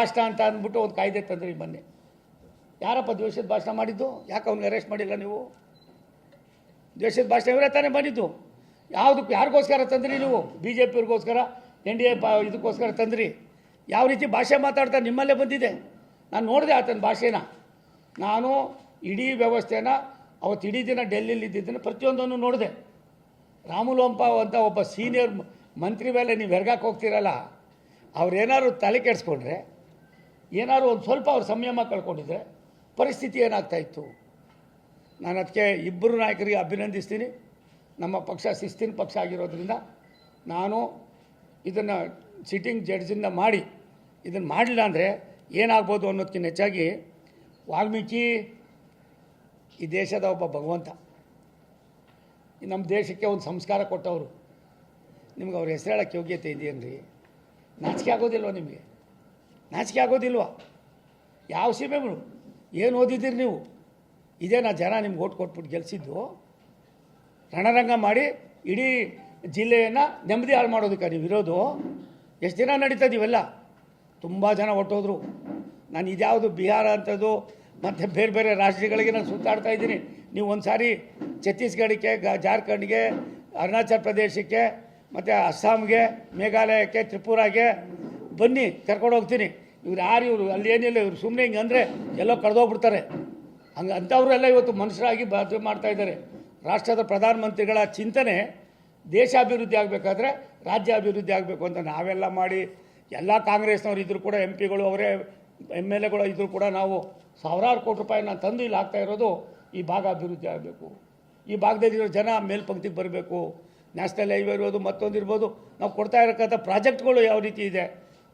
ಭಾಷಣ ಅಂತ ಅಂದ್ಬಿಟ್ಟು ಒಂದು ಕಾಯ್ದೆ ತಂದ್ರಿ ಮೊನ್ನೆ. ಯಾರಪ್ಪ ದ್ವೇಷದ ಭಾಷಣ ಮಾಡಿದ್ದು? ಯಾಕೆ ಅವ್ನಿಗೆ ಅರೆಸ್ಟ್ ಮಾಡಿಲ್ಲ ನೀವು? ದ್ವೇಷದ ಭಾಷಣ ಇವರೇ ತಾನೇ ಬಂದಿದ್ದು. ಯಾವುದಕ್ಕೆ ಯಾರಿಗೋಸ್ಕರ ತಂದ್ರಿ ನೀವು? ಬಿ ಜೆ ಪಿಯವ್ರಿಗೋಸ್ಕರ, NDA ಇದಕ್ಕೋಸ್ಕರ ತಂದ್ರಿ. ಯಾವ ರೀತಿ ಭಾಷೆ ಮಾತಾಡ್ತಾರೆ ನಿಮ್ಮಲ್ಲೇ ಬಂದಿದೆ. ನಾನು ನೋಡಿದೆ ಆತನ ಭಾಷೆನ. ನಾನು ಇಡೀ ವ್ಯವಸ್ಥೆನ ಅವತ್ತು ಇಡೀ ದಿನ ಡೆಲ್ಲಿಲಿ ಇದ್ದಿದ್ದನ್ನು ಪ್ರತಿಯೊಂದನ್ನು ನೋಡಿದೆ. ರಾಮುಲೋಂಪ ಅಂತ ಒಬ್ಬ ಸೀನಿಯರ್ ಮಂತ್ರಿ ಮೇಲೆ ನೀವು ಹೆರ್ಗಾಕ್ಕೆ ಹೋಗ್ತೀರಲ್ಲ, ಅವ್ರೇನಾದ್ರು ತಲೆ ಕೆಡಿಸ್ಕೊಂಡ್ರೆ, ಏನಾದ್ರು ಒಂದು ಸ್ವಲ್ಪ ಅವ್ರು ಸಂಯಮ ಕಳ್ಕೊಂಡಿದ್ರೆ ಪರಿಸ್ಥಿತಿ ಏನಾಗ್ತಾಯಿತ್ತು? ನಾನು ಅದಕ್ಕೆ ಇಬ್ಬರು ನಾಯಕರಿಗೆ ಅಭಿನಂದಿಸ್ತೀನಿ. ನಮ್ಮ ಪಕ್ಷ ಶಿಸ್ತಿನ ಪಕ್ಷ ಆಗಿರೋದ್ರಿಂದ ನಾನು ಇದನ್ನು ಸಿಟ್ಟಿಂಗ್ ಜಡ್ಜಿಂದ ಮಾಡಿ ಇದನ್ನು ಮಾಡಲಿಲ್ಲ ಅಂದರೆ ಏನಾಗ್ಬೋದು ಅನ್ನೋದಕ್ಕಿಂತ ಹೆಚ್ಚಾಗಿ, ವಾಲ್ಮೀಕಿ ಈ ದೇಶದ ಒಬ್ಬ ಭಗವಂತ, ನಮ್ಮ ದೇಶಕ್ಕೆ ಒಂದು ಸಂಸ್ಕಾರ ಕೊಟ್ಟವರು. ನಿಮ್ಗೆ ಅವ್ರ ಹೆಸರು ಹೇಳೋಕ್ಕೆ ಯೋಗ್ಯತೆ ಇದೆಯೇನ್ರಿ? ನಾಚಿಕೆ ಆಗೋದಿಲ್ವ ನಿಮಗೆ? ನಾಚಿಕೆ ಆಗೋದಿಲ್ವ? ಯಾವ ಸೀಮೆಗಳು ಏನು ಓದಿದ್ದೀರಿ ನೀವು? ಇದೇನಾ ಜನ ನಿಮ್ಗೆ ಓಟ್ ಕೊಟ್ಬಿಟ್ಟು ಗೆಲ್ಲಿಸಿದ್ದು? ರಣರಂಗ ಮಾಡಿ ಇಡೀ ಜಿಲ್ಲೆಯನ್ನು ನೆಮ್ಮದಿ ಹಾಳು ಮಾಡೋದಕ್ಕೆ ನೀವು ಇರೋದು? ಎಷ್ಟು ದಿನ ನಡೀತದೆ ಇವೆಲ್ಲ? ತುಂಬ ಜನ ಹೊಟ್ಟೋದ್ರು. ನಾನು ಇದ್ಯಾವುದು ಬಿಹಾರ ಅಂಥದ್ದು ಮತ್ತು ಬೇರೆ ಬೇರೆ ರಾಜ್ಯಗಳಿಗೆ ನಾನು ಸುತ್ತಾಡ್ತಾ ಇದ್ದೀನಿ. ನೀವು ಒಂದು ಸಾರಿ ಛತ್ತೀಸ್ಗಢಕ್ಕೆ, ಜಾರ್ಖಂಡ್ಗೆ, ಅರುಣಾಚಲ ಪ್ರದೇಶಕ್ಕೆ, ಮತ್ತು ಅಸ್ಸಾಂಗೆ, ಮೇಘಾಲಯಕ್ಕೆ, ತ್ರಿಪುರಾಗೆ ಬನ್ನಿ, ಕರ್ಕೊಂಡು ಹೋಗ್ತೀನಿ. ಇವ್ರು ಯಾರು ಇವರು? ಅಲ್ಲಿ ಏನಿಲ್ಲ, ಇವರು ಸುಮ್ಮನೆ ಹಿಂಗೆ ಅಂದರೆ ಎಲ್ಲೋ ಕಳೆದೋಗ್ಬಿಡ್ತಾರೆ. ಹಂಗೆ ಅಂಥವರೆಲ್ಲ ಇವತ್ತು ಮನುಷ್ಯರಾಗಿ ಮಾಡ್ತಾಯಿದ್ದಾರೆ. ರಾಷ್ಟ್ರದ ಪ್ರಧಾನಮಂತ್ರಿಗಳ ಚಿಂತನೆ ದೇಶ ಅಭಿವೃದ್ಧಿ ಆಗಬೇಕಾದ್ರೆ ರಾಜ್ಯ ಅಭಿವೃದ್ಧಿ ಆಗಬೇಕು ಅಂತ ನಾವೆಲ್ಲ ಮಾಡಿ, ಎಲ್ಲ ಕಾಂಗ್ರೆಸ್ನವ್ರು ಇದ್ದರೂ ಕೂಡ, MP ಗಳು ಅವರೇ, MLAಗಳು ಇದ್ದರೂ ಕೂಡ ನಾವು ಸಾವಿರಾರು ಕೋಟಿ ರೂಪಾಯಿನ ತಂದು ಇಲ್ಲಿ ಆಗ್ತಾ ಇರೋದು ಈ ಭಾಗ ಅಭಿವೃದ್ಧಿ ಆಗಬೇಕು. ಈ ಭಾಗದಲ್ಲಿರೋ ಜನ ಮೇಲ್ಪಂಕ್ತಿಗೆ ಬರಬೇಕು. ನ್ಯಾಷನಲ್ ಹೈವೇ ಇರ್ಬೋದು, ಮತ್ತೊಂದಿರ್ಬೋದು, ನಾವು ಕೊಡ್ತಾ ಇರೋಕ್ಕಂಥ ಪ್ರಾಜೆಕ್ಟ್ಗಳು ಯಾವ ರೀತಿ ಇದೆ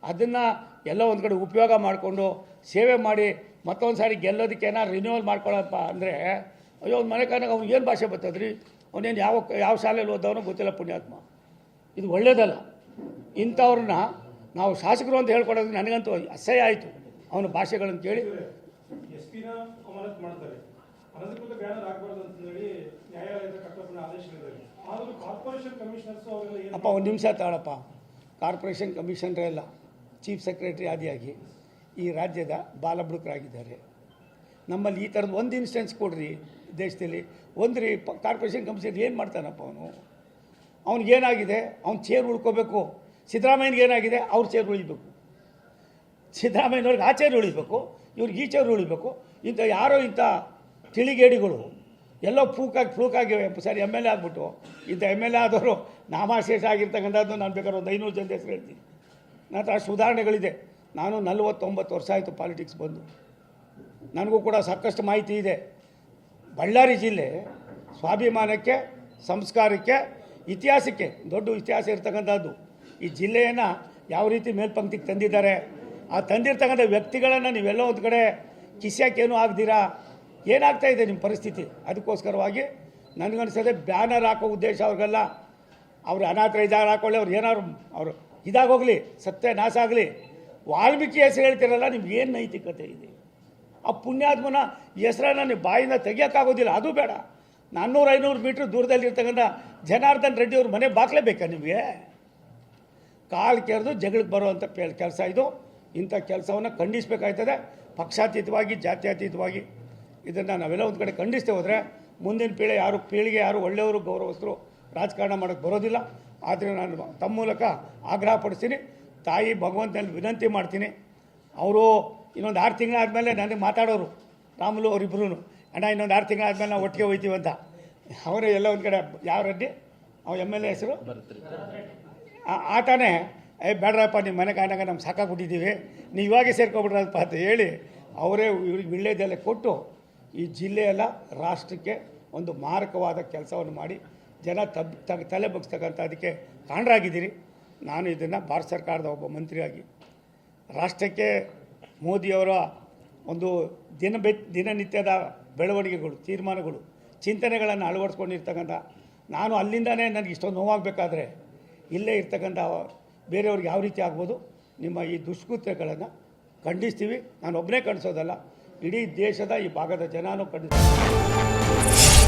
ಅದನ್ನು ಎಲ್ಲ ಒಂದು ಕಡೆ ಉಪಯೋಗ ಮಾಡಿಕೊಂಡು ಸೇವೆ ಮಾಡಿ ಮತ್ತೊಂದು ಸಾರಿ ಗೆಲ್ಲೋದಕ್ಕೆ ಏನಾರು ರಿನ್ಯೂವಲ್ ಮಾಡ್ಕೊಳ್ಳಪ್ಪ ಅಂದರೆ, ಅಯ್ಯೋ ಒಂದು ಮನೆ ಕಾರಣಕ್ಕೆ ಅವ್ನಿಗೆ ಏನು ಭಾಷೆ ಬರ್ತದ್ರಿ? ಅವನೇನು ಯಾವ ಶಾಲೆಯಲ್ಲಿ ಓದವನೋ ಗೊತ್ತಿಲ್ಲ, ಪುಣ್ಯಾತ್ಮ. ಇದು ಒಳ್ಳೆಯದಲ್ಲ. ಇಂಥವ್ರನ್ನ ನಾವು ಶಾಸಕರು ಅಂತ ಹೇಳ್ಕೊಡೋದು ನನಗಂತೂ ಅಸಹ್ಯ ಆಯಿತು. ಅವನ ಭಾಷೆಗಳನ್ನು ಕೇಳಿ. ಅಪ್ಪ ಒಂದು ನಿಮಿಷ ತಾಳಪ್ಪ. ಕಾರ್ಪೊರೇಷನ್ ಕಮಿಷನರೇ ಎಲ್ಲ ಚೀಫ್ ಸೆಕ್ರೆಟರಿ ಆದಿಯಾಗಿ ಈ ರಾಜ್ಯದ ಬಾಲಬುಡಕರಾಗಿದ್ದಾರೆ. ನಮ್ಮಲ್ಲಿ ಈ ಥರದ್ದು ಒಂದು ಇನ್ಸ್ಟೆನ್ಸ್ ಕೊಡ್ರಿ ದೇಶದಲ್ಲಿ. ಒಂದ್ರಿ ಕಾರ್ಪೊರೇಷನ್ ಕಮಿಷನರ್ ಏನು ಮಾಡ್ತಾನಪ್ಪ ಅವನು? ಅವ್ನಿಗೇನಾಗಿದೆ? ಅವ್ನು ಚೇರ್ ಉಳ್ಕೋಬೇಕು. ಸಿದ್ದರಾಮಯ್ಯನಿಗೆ ಏನಾಗಿದೆ? ಅವ್ರ ಚೇರ್ ಉಳಿಬೇಕು. ಸಿದ್ದರಾಮಯ್ಯನವ್ರಿಗೆ ಆ ಚೇರ್ ಉಳಿಬೇಕು, ಇವ್ರಿಗೆ ಈ ಚೇರ್ ಉಳಿಬೇಕು. ಇಂಥ ಯಾರೋ ಇಂಥ ತಿಳಿಗೇಡಿಗಳು ಎಲ್ಲೋ ಫ್ಲೂಕಾಗಿ ಸರಿ MLA ಆಗ್ಬಿಟ್ಟು, ಇಂಥ MLA ಆದವರು ನಾಮಾಶೇಷ ಆಗಿರ್ತಕ್ಕಂಥದ್ದು ನಾನು ಬೇಕಾದ್ರೆ ಒಂದು 500 ಜನ ಹೆಸರು ಹೇಳ್ತೀನಿ. ನನ್ನ ಹತ್ರ ಅಷ್ಟು ಉದಾಹರಣೆಗಳಿದೆ. ನಾನು 49 ವರ್ಷ ಆಯಿತು ಪಾಲಿಟಿಕ್ಸ್ ಬಂದು. ನನಗೂ ಕೂಡ ಸಾಕಷ್ಟು ಮಾಹಿತಿ ಇದೆ. ಬಳ್ಳಾರಿ ಜಿಲ್ಲೆ ಸ್ವಾಭಿಮಾನಕ್ಕೆ, ಸಂಸ್ಕಾರಕ್ಕೆ, ಇತಿಹಾಸಕ್ಕೆ ದೊಡ್ಡ ಇತಿಹಾಸ ಇರ್ತಕ್ಕಂಥದ್ದು. ಈ ಜಿಲ್ಲೆಯನ್ನು ಯಾವ ರೀತಿ ಮೇಲ್ಪಂಕ್ತಿಗೆ ತಂದಿದ್ದಾರೆ, ಆ ತಂದಿರ್ತಕ್ಕಂಥ ವ್ಯಕ್ತಿಗಳನ್ನು ನೀವೆಲ್ಲ ಒಂದು ಕಡೆ ಕಿಸ್ಯಾಕೇನೂ ಆಗದಿರಾ ಏನಾಗ್ತಾಯಿದೆ ನಿಮ್ಮ ಪರಿಸ್ಥಿತಿ? ಅದಕ್ಕೋಸ್ಕರವಾಗಿ ನನಗನ್ಸೋದೆ ಬ್ಯಾನರ್ ಹಾಕೋ ಉದ್ದೇಶ ಅವ್ರಿಗೆಲ್ಲ. ಅವರು ಅನಾಥರ ಇದಾಗ ಹಾಕೊಳ್ಳಿ, ಅವ್ರು ಏನಾದ್ರು ಅವರು ಇದಾಗೋಗಲಿ, ಸತ್ಯ ನಾಶ ಆಗಲಿ. ವಾಲ್ಮೀಕಿ ಹೆಸರು ಹೇಳ್ತಿರಲ್ಲ, ನಿಮ್ಗೆ ಏನು ನೈತಿಕತೆ ಇದೆ? ಆ ಪುಣ್ಯಾತ್ಮನ ಹೆಸರನ್ನ ನೀವು ಬಾಯಿಂದ ತೆಗಿಯೋಕ್ಕಾಗೋದಿಲ್ಲ. ಅದು ಬೇಡ, 400-500 ಮೀಟ್ರ್ ದೂರದಲ್ಲಿರ್ತಕ್ಕಂಥ ಜನಾರ್ದನ್ ರೆಡ್ಡಿ ಅವ್ರ ಮನೆ ಬಾಕ್ಲೇಬೇಕಾ ನಿಮಗೆ? ಕಾಲು ಕೆರೆದು ಜಗಳಕ್ಕೆ ಬರುವಂಥ ಕೆಲಸ ಇದು. ಇಂಥ ಕೆಲಸವನ್ನು ಖಂಡಿಸಬೇಕಾಯ್ತದೆ. ಪಕ್ಷಾತೀತವಾಗಿ, ಜಾತ್ಯತೀತವಾಗಿ ಇದನ್ನು ನಾವೆಲ್ಲ ಒಂದು ಕಡೆ ಖಂಡಿಸ್ತೇ ಹೋದರೆ ಮುಂದಿನ ಪೀಳಿಗೆ ಯಾರು ಒಳ್ಳೆಯವರು, ಗೌರವಸ್ಥರು ರಾಜಕಾರಣ ಮಾಡೋಕ್ಕೆ ಬರೋದಿಲ್ಲ. ಆದರೆ ನಾನು ತಮ್ಮ ಮೂಲಕ ಆಗ್ರಹ ಪಡಿಸ್ತೀನಿ. ತಾಯಿ ಭಗವಂತನಲ್ಲಿ ವಿನಂತಿ ಮಾಡ್ತೀನಿ. ಅವರು ಇನ್ನೊಂದು 6 ತಿಂಗಳಾದಮೇಲೆ ನನಗೆ ಮಾತಾಡೋರು, ರಾಮುಲು ಅವರಿಬ್ಬರೂ, ಅಣ್ಣ ಇನ್ನೊಂದು 6 ತಿಂಗಳಾದಮೇಲೆ ನಾವು ಒಟ್ಟಿಗೆ ಹೋಗ್ತೀವಿ ಅಂತ. ಅವರೇ ಎಲ್ಲ ಒಂದು ಕಡೆ ಯಾವ ರೆಡ್ಡಿ ಅವ್ರ MLA ಹೆಸರು ಆತನೇ, ಬೇಡ್ರಪ್ಪ ನಿಮ್ಮ ಮನೆ ಕಾರಣಾಗ ನಮ್ಗೆ ಸಾಕಾಗ್ಬಿಟ್ಟಿದ್ದೀವಿ, ನೀವು ಇವಾಗೆ ಸೇರ್ಕೊಬಿಡ್ರಪ್ಪ ಅಂತ ಹೇಳಿ ಅವರೇ ಇವ್ರಿಗೆ ವಿಳ್ಳೆದೆಲೆ ಕೊಟ್ಟು ಈ ಜಿಲ್ಲೆಯೆಲ್ಲ ರಾಷ್ಟ್ರಕ್ಕೆ ಒಂದು ಮಾರಕವಾದ ಕೆಲಸವನ್ನು ಮಾಡಿ ಜನ ತಲೆ ಬಗ್ಸ್ತಕ್ಕಂಥ ಅದಕ್ಕೆ ಕಾರಣರಾಗಿದ್ದೀರಿ. ನಾನು ಇದನ್ನು ಭಾರತ ಸರ್ಕಾರದ ಒಬ್ಬ ಮಂತ್ರಿಯಾಗಿ ರಾಷ್ಟ್ರಕ್ಕೆ ಮೋದಿಯವರ ಒಂದು ದಿನನಿತ್ಯದ ಬೆಳವಣಿಗೆಗಳು, ತೀರ್ಮಾನಗಳು, ಚಿಂತನೆಗಳನ್ನು ಅಳವಡಿಸ್ಕೊಂಡಿರ್ತಕ್ಕಂಥ ನಾನು ಅಲ್ಲಿಂದನೇ ನನಗೆ ಇಷ್ಟೊಂದು ನೋವಾಗಬೇಕಾದ್ರೆ ಇಲ್ಲೇ ಇರ್ತಕ್ಕಂಥ ಬೇರೆಯವ್ರಿಗೆ ಯಾವ ರೀತಿ ಆಗ್ಬೋದು? ನಿಮ್ಮ ಈ ದುಷ್ಕೃತ್ಯಗಳನ್ನು ಖಂಡಿಸ್ತೀವಿ. ನಾನು ಒಬ್ಬನೇ ಖಂಡಿಸೋದಲ್ಲ, ಇಡೀ ದೇಶದ ಈ ಭಾಗದ ಜನನೂ ಖಂಡಿಸ್ತೀವಿ.